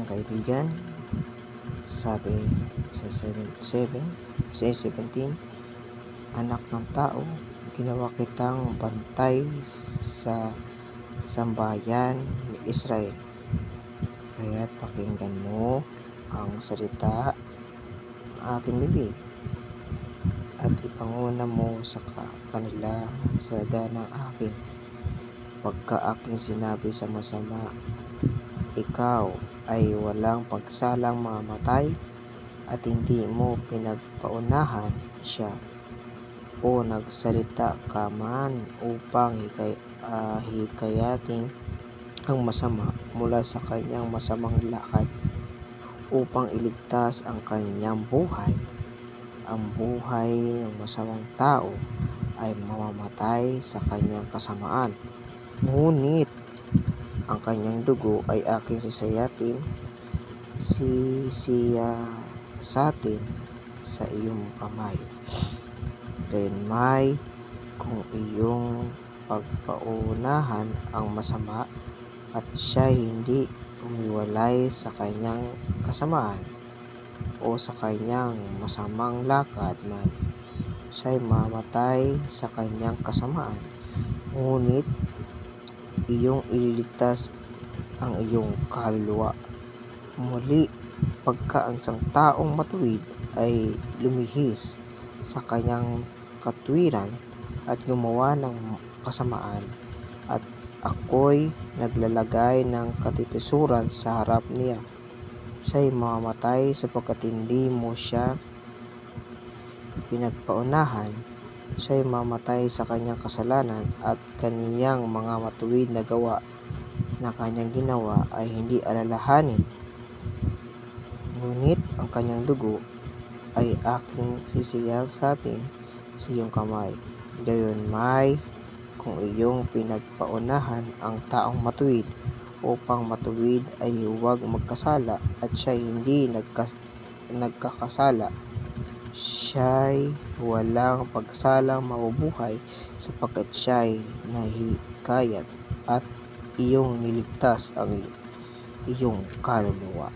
Mga kaibigan, sabi sa 17, anak ng tao, ginawa kitang bantay sa sambayan ni Israel. Kaya't pakinggan mo ang salita ng aking bibig at ipanguna mo sa kanila sa ganang akin. Pagka aking sinabi sa masama, ikaw ay walang pagsalang mamatay at hindi mo pinagpaunahan siya o nagsalita ka man upang hikayatin ang masama mula sa kanyang masamang lakad upang iligtas ang kanyang buhay. Ang buhay ng masamang tao ay mamamatay sa kanyang kasamaan, ngunit ang kanyang dugo ay aking sisiyasatin sa iyong kamay. Gayunmay, kung iyong pagpaunahan ang masama at siya'y hindi umiwalay sa kanyang kasamaan o sa kanyang masamang lakad man, siya'y mamatay sa kanyang kasamaan, ngunit iyong ililigtas ang iyong kaluluwa. Muli, pagka ang isang taong matuwid ay lumihis sa kanyang katwiran at gumawa ng kasamaan, at ako'y naglalagay ng katitisuran sa harap niya, siya'y mamamatay sapagkat hindi mo siya pinagpaunahan. Siya'y mamatay sa kanyang kasalanan at kaniyang mga matuwid na gawa na kanyang ginawa ay hindi alalahanin. Ngunit ang kanyang dugo ay aking sisiyasatin sa iyong kamay. Gayunmay, kung iyong pinagpaunahan ang taong matuwid upang matuwid ay huwag magkasala at siya'y hindi nagkakasala, siya'y walang pagsalang mabubuhay sapagkat siya'y nahikayat at iyong niligtas ang iyong kaluluwa.